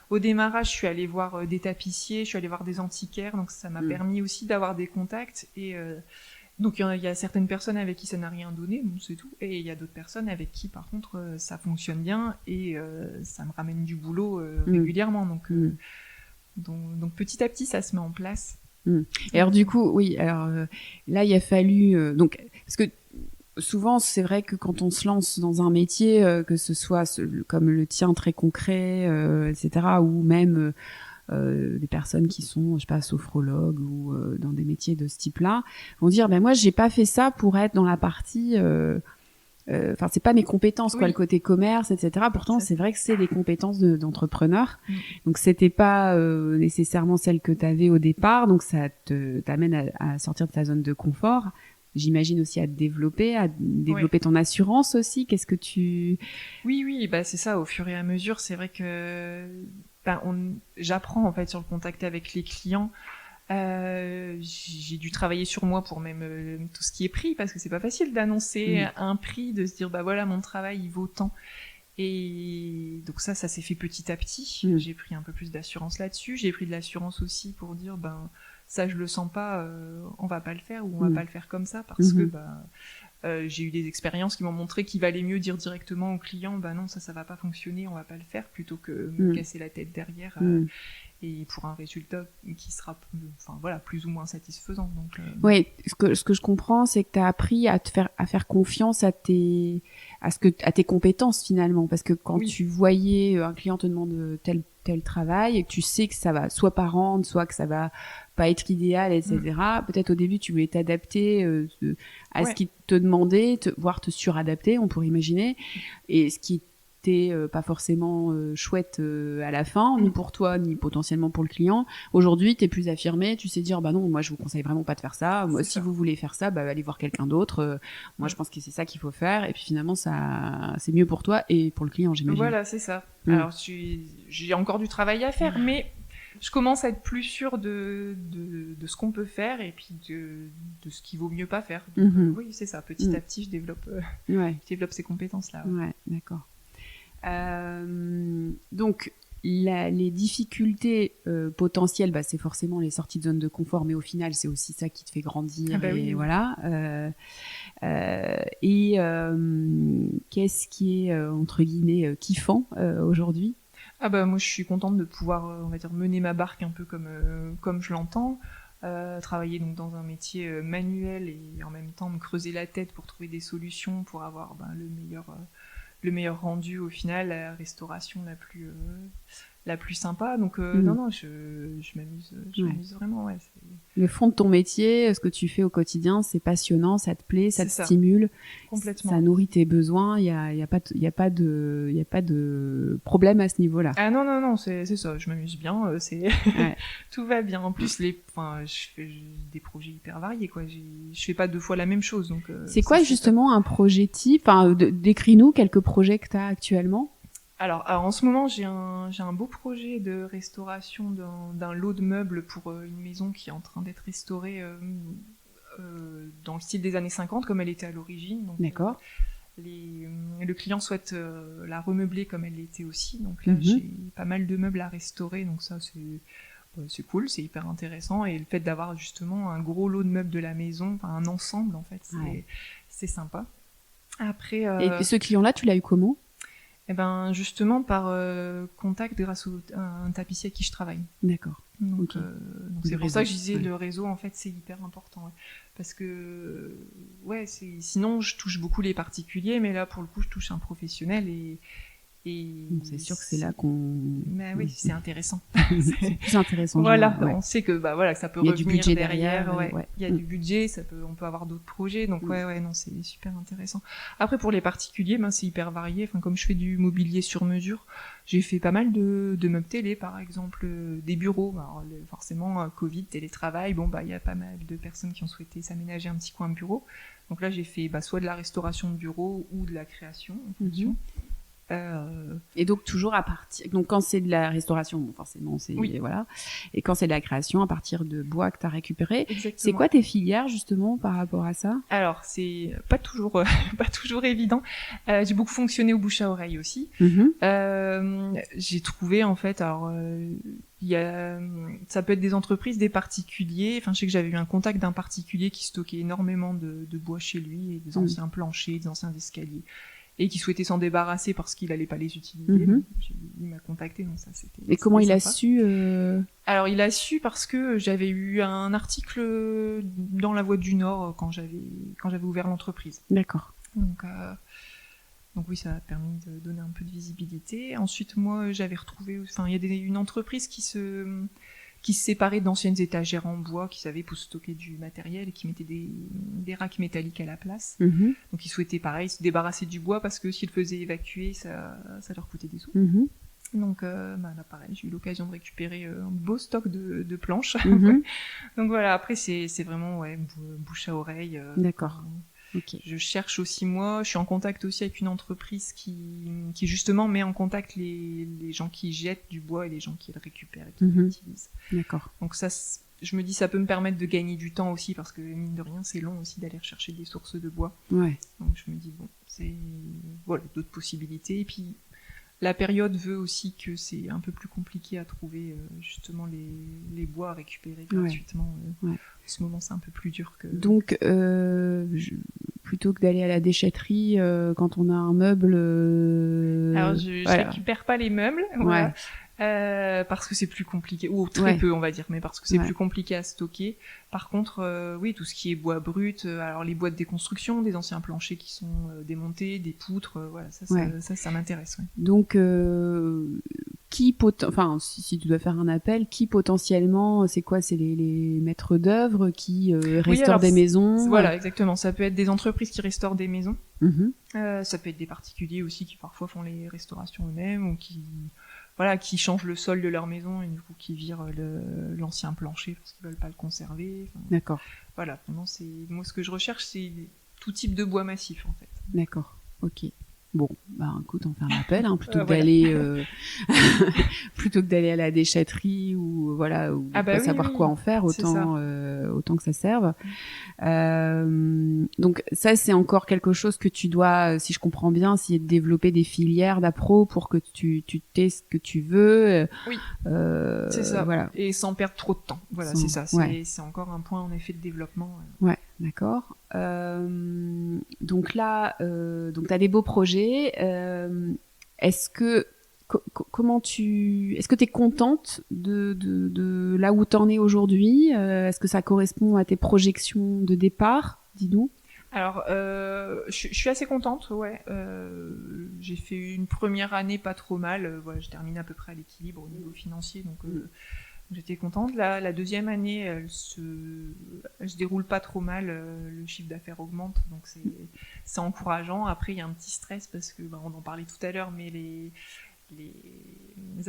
au démarrage, je suis allée voir des tapissiers, je suis allée voir des antiquaires, donc ça m'a permis aussi d'avoir des contacts. Et donc il y a certaines personnes avec qui ça n'a rien donné, bon, c'est tout, et il y a d'autres personnes avec qui par contre ça fonctionne bien et ça me ramène du boulot régulièrement. Donc petit à petit ça se met en place. Et alors du coup, oui, là il a fallu donc parce que souvent, c'est vrai que quand on se lance dans un métier, que ce soit comme le tien très concret, etc., ou même des personnes qui sont, je sais pas, sophrologues ou dans des métiers de ce type-là, vont dire, moi, j'ai pas fait ça pour être dans la partie... Enfin, c'est pas mes compétences, quoi, le côté commerce, etc. Pourtant, c'est vrai que c'est des compétences d'entrepreneur. Donc, c'était pas nécessairement celle que tu avais au départ. Donc, ça t'amène à sortir de ta zone de confort. J'imagine aussi à développer ton assurance aussi. Qu'est-ce que tu... Oui, c'est ça. Au fur et à mesure, c'est vrai que j'apprends en fait sur le contact avec les clients. J'ai dû travailler sur moi pour même tout ce qui est prix, parce que c'est pas facile d'annoncer un prix, de se dire voilà, mon travail il vaut tant. Et donc ça s'est fait petit à petit. J'ai pris un peu plus d'assurance là-dessus. J'ai pris de l'assurance aussi pour dire ça je le sens pas, on va pas le faire, ou on va pas le faire comme ça, parce que j'ai eu des expériences qui m'ont montré qu'il valait mieux dire directement au client non, ça va pas fonctionner, on va pas le faire, plutôt que me casser la tête derrière et pour un résultat qui sera plus ou moins satisfaisant. Donc oui, ce que je comprends, c'est que tu as appris à faire confiance à tes compétences finalement, parce que quand tu voyais un client te demande tel travail et que tu sais que ça va soit pas rendre, soit que ça va pas être idéal, etc. Peut-être au début tu voulais t'adapter à ce qu'il te demandait, voire te suradapter, on pourrait imaginer, et ce qui pas forcément chouette à la fin, ni pour toi, ni potentiellement pour le client. Aujourd'hui, t'es plus affirmé, tu sais dire, non, moi je vous conseille vraiment pas de faire ça. Moi, si vous voulez faire ça, allez voir quelqu'un d'autre. Moi, je pense que c'est ça qu'il faut faire. Et puis finalement, ça, c'est mieux pour toi et pour le client, j'imagine. Voilà, c'est ça. Alors, j'ai encore du travail à faire, mais je commence à être plus sûre de ce qu'on peut faire, et puis de ce qu'il vaut mieux pas faire. Donc, oui, c'est ça. Petit à petit, je développe ces compétences-là. Ouais, d'accord. Donc les difficultés potentielles, c'est forcément les sorties de zone de confort, mais au final c'est aussi ça qui te fait grandir. Voilà. Qu'est-ce qui est entre guillemets kiffant aujourd'hui? Moi je suis contente de pouvoir on va dire mener ma barque un peu comme je l'entends. Travailler donc dans un métier manuel, et en même temps me creuser la tête pour trouver des solutions pour avoir le meilleur rendu au final, la restauration la plus sympa. Donc non, je m'amuse vraiment. Ouais, le fond de ton métier, ce que tu fais au quotidien, c'est passionnant, ça te plaît, ça te stimule, complètement. Ça nourrit tes besoins. Il y a pas de problème à ce niveau-là. Ah non, c'est ça. Je m'amuse bien. Tout va bien. En plus je fais des projets hyper variés, quoi. Je fais pas deux fois la même chose. Donc c'est quoi justement un projet type? Enfin, décris-nous quelques projets que tu as actuellement. Alors en ce moment, j'ai un beau projet de restauration d'un lot de meubles pour une maison qui est en train d'être restaurée dans le style des années 50, comme elle était à l'origine. Donc, d'accord. le client souhaite la remeubler comme elle l'était aussi. Donc là, j'ai pas mal de meubles à restaurer. Donc ça, c'est cool, c'est hyper intéressant. Et le fait d'avoir justement un gros lot de meubles de la maison, enfin un ensemble en fait, c'est sympa. Après, et ce client-là, tu l'as eu comment? Eh ben justement par contact grâce à un tapissier avec qui je travaille. D'accord. Donc c'est pour ça que je disais le réseau en fait c'est hyper important, parce que sinon je touche beaucoup les particuliers, mais là pour le coup je touche un professionnel et bon, c'est sûr que c'est là qu'on. Mais oui, c'est intéressant. C'est plus intéressant. Voilà, on sait que que ça peut revenir du budget derrière. Il y a du budget, on peut avoir d'autres projets. Donc non, c'est super intéressant. Après pour les particuliers, c'est hyper varié. Enfin comme je fais du mobilier sur mesure, j'ai fait pas mal de meubles télé, par exemple, des bureaux. Alors, forcément Covid, télétravail. Il y a pas mal de personnes qui ont souhaité s'aménager un petit coin bureau. Donc là j'ai fait soit de la restauration de bureau ou de la création en fonction. Et donc toujours à partir, donc quand c'est de la restauration, bon, forcément c'est voilà, et quand c'est de la création à partir de bois que tu as récupéré. Exactement. C'est quoi tes filières justement par rapport à ça? Alors c'est pas toujours évident. J'ai beaucoup fonctionné au bouche à oreille aussi. J'ai trouvé en fait, alors ça peut être des entreprises, des particuliers. Enfin je sais que j'avais eu un contact d'un particulier qui stockait énormément de bois chez lui, et des anciens planchers, des anciens escaliers, et qui souhaitait s'en débarrasser parce qu'il allait pas les utiliser. Il m'a contacté, donc ça c'était. Et comment il a su Alors il a su parce que j'avais eu un article dans La Voix du Nord quand j'avais ouvert l'entreprise. D'accord. Donc oui, ça a permis de donner un peu de visibilité. Ensuite, moi, j'avais retrouvé, il y a une entreprise qui se séparait d'anciennes étagères en bois qui savaient pour stocker du matériel et qui mettaient des racks métalliques à la place. Donc ils souhaitaient pareil se débarrasser du bois parce que s'ils le faisaient évacuer, ça leur coûtait des sous. Donc là pareil, j'ai eu l'occasion de récupérer un beau stock de planches. Donc voilà, après c'est vraiment bouche à oreille. D'accord. Okay. Je cherche aussi, moi, je suis en contact aussi avec une entreprise qui justement met en contact les gens qui jettent du bois et les gens qui le récupèrent et qui l'utilisent. D'accord. Donc ça, je me dis, ça peut me permettre de gagner du temps aussi, parce que mine de rien, c'est long aussi d'aller rechercher des sources de bois. Ouais. Donc je me dis, bon, c'est d'autres possibilités. Et puis la période veut aussi que c'est un peu plus compliqué à trouver justement les bois à récupérer gratuitement. En ce moment, c'est un peu plus dur que... Donc, plutôt que d'aller à la déchetterie quand on a un meuble... Alors, je récupère pas les meubles, parce que c'est plus compliqué, ou très peu on va dire, mais parce que c'est plus compliqué à stocker. Par contre, tout ce qui est bois brut, alors les bois de déconstruction, des anciens planchers qui sont démontés, des poutres, ça m'intéresse. Donc, si tu dois faire un appel, qui potentiellement, c'est quoi? C'est les maîtres d'œuvre qui restaurent des maisons? Voilà, exactement. Ça peut être des entreprises qui restaurent des maisons. Ça peut être des particuliers aussi qui parfois font les restaurations eux-mêmes, ou qui changent le sol de leur maison et du coup qui virent l'ancien plancher parce qu'ils veulent pas le conserver. D'accord. Voilà, vraiment moi ce que je recherche, c'est tout type de bois massif en fait. D'accord. Ok. Bon, écoute, on fait un appel, plutôt que d'aller à la déchetterie ou pas savoir quoi en faire, autant que ça serve. Donc ça, c'est encore quelque chose que tu dois, si je comprends bien, essayer de développer des filières d'appro pour que tu testes ce que tu veux. Oui. C'est ça. Voilà. Et sans perdre trop de temps. Voilà, c'est ça. C'est encore un point en effet de développement. Ouais, d'accord. Donc là, t'as des beaux projets. Est-ce que t'es contente de là où t'en es aujourd'hui? Est-ce que ça correspond à tes projections de départ? Dis-nous. Alors, je suis assez contente, j'ai fait une première année pas trop mal. Je termine à peu près à l'équilibre au niveau financier, donc j'étais contente. La deuxième année, elle se déroule pas trop mal. Le chiffre d'affaires augmente, donc c'est encourageant. Après, il y a un petit stress parce que on en parlait tout à l'heure, mais les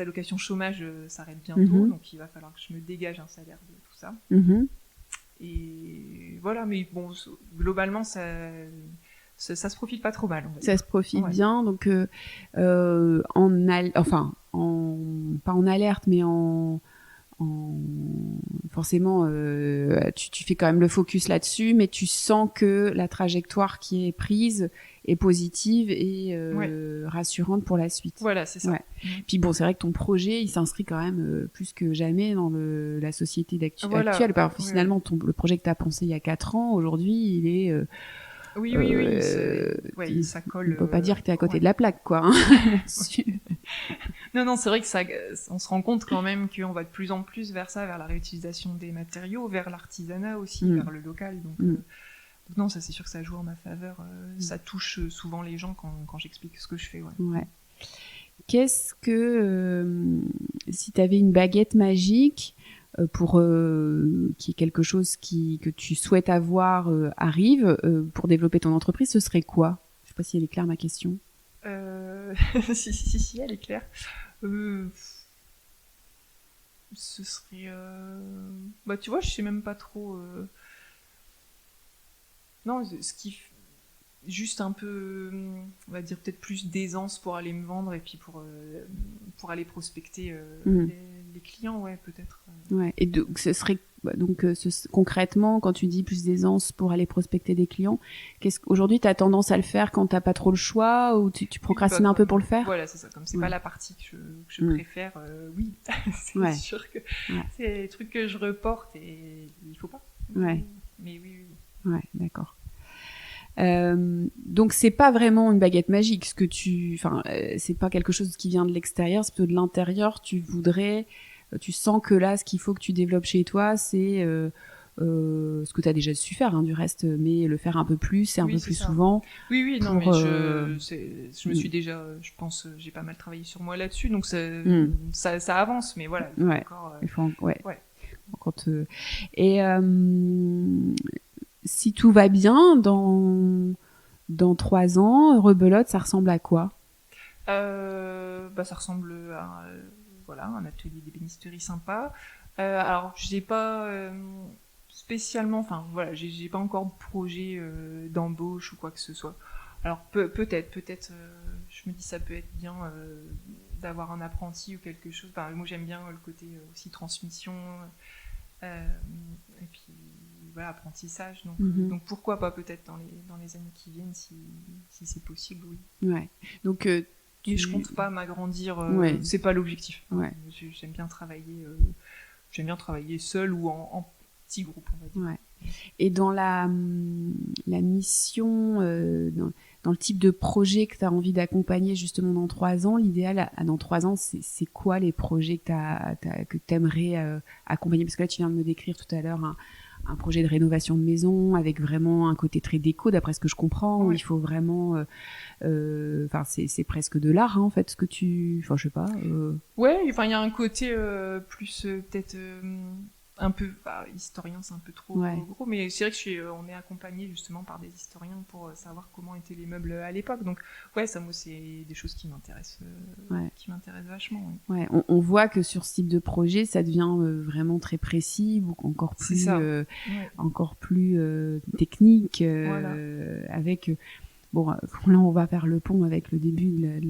allocations chômage s'arrêtent bientôt, donc il va falloir que je me dégage un salaire de tout ça. Et voilà, mais bon, globalement, ça se profite pas trop mal. Ça se profite bien, donc pas en alerte, mais forcément, tu fais quand même le focus là-dessus, mais tu sens que la trajectoire qui est prise positive et rassurante pour la suite. Voilà, c'est ça. Ouais. Puis bon, c'est vrai que ton projet, il s'inscrit quand même plus que jamais dans la société actuelle. Finalement, le projet que tu as pensé il y a 4 ans, aujourd'hui, il est... Oui, ça colle. On peut pas dire que tu es à côté de la plaque, quoi. Hein. Non, c'est vrai que on se rend compte quand même qu'on va de plus en plus vers ça, vers la réutilisation des matériaux, vers l'artisanat aussi, vers le local. Donc, non, ça c'est sûr que ça joue en ma faveur. Ça touche souvent les gens quand j'explique ce que je fais. Ouais. Qu'est-ce que, si tu avais une baguette magique pour qui est quelque chose que tu souhaites avoir arrive pour développer ton entreprise, ce serait quoi? Je sais pas si elle est claire ma question. Si, elle est claire. Ce serait... Bah tu vois, je sais même pas trop... Non, ce qui... Juste un peu, on va dire peut-être plus d'aisance pour aller me vendre et puis pour aller prospecter les clients, ouais, peut-être. Ouais. Et donc, ce serait concrètement, quand tu dis plus d'aisance pour aller prospecter des clients, aujourd'hui, tu as tendance à le faire quand t'as pas trop le choix ou tu procrastines un peu pour le faire? Voilà, c'est ça. Comme c'est pas la partie que je préfère, oui, c'est sûr que c'est des trucs que je reporte et il faut pas. Ouais. Mais oui. Ouais, d'accord. Donc c'est pas vraiment une baguette magique, c'est pas quelque chose qui vient de l'extérieur, c'est plutôt de l'intérieur. Tu sens que là, ce qu'il faut que tu développes chez toi, c'est ce que tu as déjà su faire, du reste, mais le faire un peu plus et un peu plus souvent. Oui, non, mais je me suis déjà, je pense, j'ai pas mal travaillé sur moi là-dessus, donc ça avance, mais voilà. Il faut Et si tout va bien, dans 3 ans, Rebelote, ça ressemble à quoi? Ça ressemble à un atelier d'ébénisterie sympa. Alors, j'ai pas spécialement, j'ai pas encore de projet d'embauche ou quoi que ce soit. Alors peut-être, je me dis ça peut être bien d'avoir un apprenti ou quelque chose. Moi j'aime bien le côté aussi transmission et puis apprentissage. Donc pourquoi pas peut-être dans les années qui viennent si c'est possible, oui. Ouais. Donc je compte pas m'agrandir, c'est pas l'objectif. Ouais. J'aime bien travailler seul ou en petit groupe, on va dire. Ouais. Et dans la mission, dans le type de projet que tu as envie d'accompagner justement dans 3 ans, l'idéal dans 3 ans, c'est quoi les projets que tu aimerais accompagner? Parce que là, tu viens de me décrire tout à l'heure un projet de rénovation de maison avec vraiment un côté très déco, d'après ce que je comprends, où il faut vraiment... c'est presque de l'art, en fait, ce que tu... Enfin, je sais pas... Ouais, il y a un côté plus peut-être... un peu historien, c'est un peu trop gros, mais c'est vrai que on est accompagné justement par des historiens pour savoir comment étaient les meubles à l'époque. Donc ça, moi, c'est des choses qui m'intéressent vachement. Ouais, on voit que sur ce type de projet, ça devient vraiment très précis, encore plus technique, avec bon, là, on va faire le pont avec le début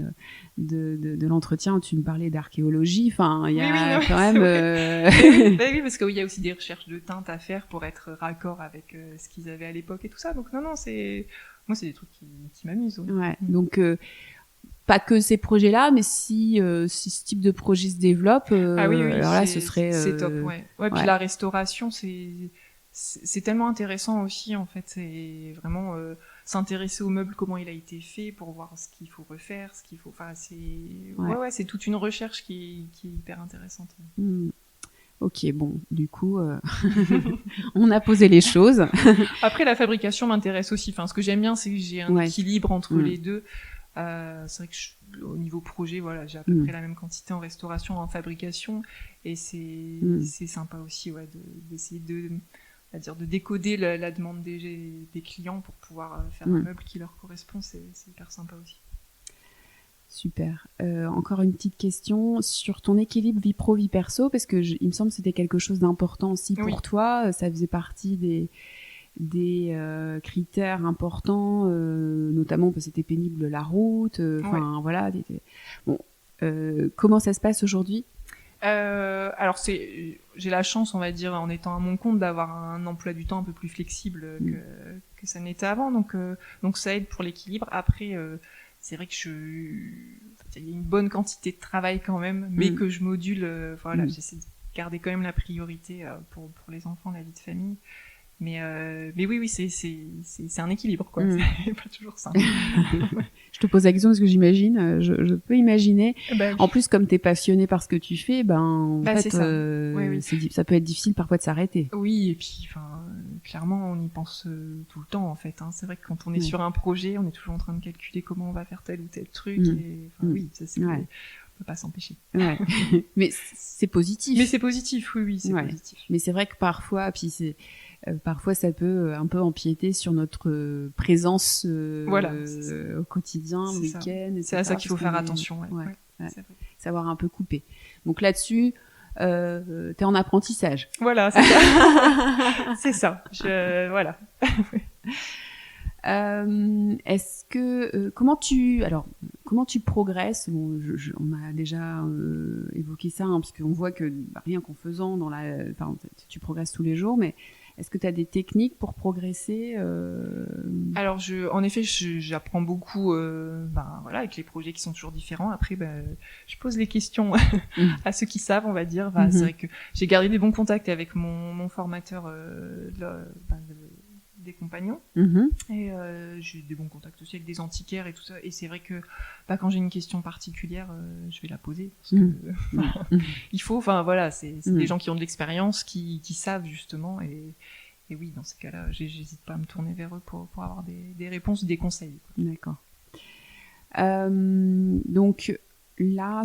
de l'entretien où tu me parlais d'archéologie. Enfin, il y a quand même... oui, parce qu'il y a aussi des recherches de teintes à faire pour être raccord avec ce qu'ils avaient à l'époque et tout ça. Donc, non, moi, c'est des trucs qui m'amusent. Oui. Ouais, donc... pas que ces projets-là, mais si ce type de projet se développe, alors là, ce serait... C'est top, Puis la restauration, c'est tellement intéressant aussi, en fait. C'est vraiment s'intéresser au meuble, comment il a été fait, pour voir ce qu'il faut refaire, ce qu'il faut... c'est toute une recherche qui est hyper intéressante. Ok, bon, du coup, on a posé les choses. Après, la fabrication m'intéresse aussi. Ce que j'aime bien, c'est que j'ai un équilibre entre les deux. C'est vrai que au niveau projet, j'ai à peu près la même quantité en restauration, en fabrication, et c'est sympa aussi, d'essayer de décoder la demande des clients pour pouvoir faire un meuble qui leur correspond. C'est hyper sympa aussi. Super. Encore une petite question sur ton équilibre vie pro vie perso, parce que il me semble que c'était quelque chose d'important aussi pour toi. Ça faisait partie des critères importants, notamment parce que c'était pénible la route, comment ça se passe aujourd'hui? Alors j'ai la chance, on va dire, en étant à mon compte, d'avoir un emploi du temps un peu plus flexible ça n'était avant. Donc ça aide pour l'équilibre. Après, c'est vrai que il y a une bonne quantité de travail quand même, mais que je module. J'essaie de garder quand même la priorité pour les enfants, la vie de famille. Mais oui, c'est un équilibre, quoi. C'est pas toujours simple. Je te pose la question parce que j'imagine, je peux imaginer. Oui. En plus, comme t'es passionné par ce que tu fais, en fait, ça peut être difficile parfois de s'arrêter. Oui, et puis, clairement, on y pense tout le temps, en fait. Hein. C'est vrai que quand on est sur un projet, on est toujours en train de calculer comment on va faire tel ou tel truc. Oui, ça c'est... On peut pas s'empêcher. Ouais. Mais c'est positif. Mais c'est positif, oui, c'est positif. Mais c'est vrai que parfois, parfois ça peut un peu empiéter sur notre présence au quotidien, le week-end. C'est à ça qu'il faut faire attention. Savoir un peu couper. Donc là-dessus, t'es en apprentissage. Voilà, c'est ça. C'est ça. Voilà. Est-ce que comment tu progresses? Bon, on a déjà évoqué ça, parce qu'on voit que rien qu'en faisant tu progresses tous les jours, mais est-ce que tu as des techniques pour progresser Alors, en effet, j'apprends beaucoup avec les projets qui sont toujours différents. Après, je pose les questions à ceux qui savent, on va dire. C'est vrai que j'ai gardé des bons contacts avec mon formateur des compagnons. Et j'ai des bons contacts aussi avec des antiquaires et tout ça. Et c'est vrai que quand j'ai une question particulière, je vais la poser. Parce que, il faut, c'est des gens qui ont de l'expérience, qui savent justement. Et oui, dans ces cas-là, j'hésite pas à me tourner vers eux pour avoir des réponses, des conseils. D'accord. Donc là,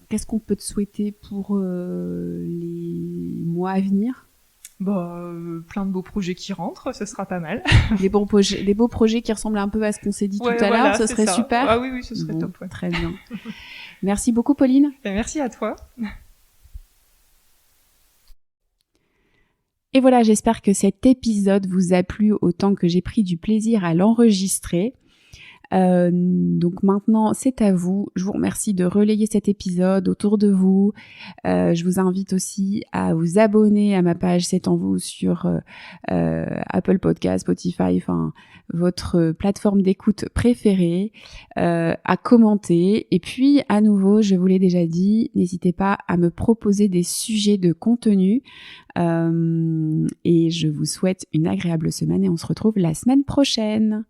qu'est-ce qu'on peut te souhaiter pour les mois à venir? Plein de beaux projets qui rentrent, ce sera pas mal. Des beaux projets qui ressemblent un peu à ce qu'on s'est dit tout à l'heure, ce serait super. Ah oui, ce serait top. Très bien. Merci beaucoup, Pauline. Merci à toi. Et voilà, j'espère que cet épisode vous a plu autant que j'ai pris du plaisir à l'enregistrer. Donc maintenant, c'est à vous. Je vous remercie de relayer cet épisode autour de vous. Je vous invite aussi à vous abonner à ma page C'est en vous sur Apple Podcast, Spotify, votre plateforme d'écoute préférée, à commenter. Et puis, à nouveau, je vous l'ai déjà dit, n'hésitez pas à me proposer des sujets de contenu. Et je vous souhaite une agréable semaine et on se retrouve la semaine prochaine.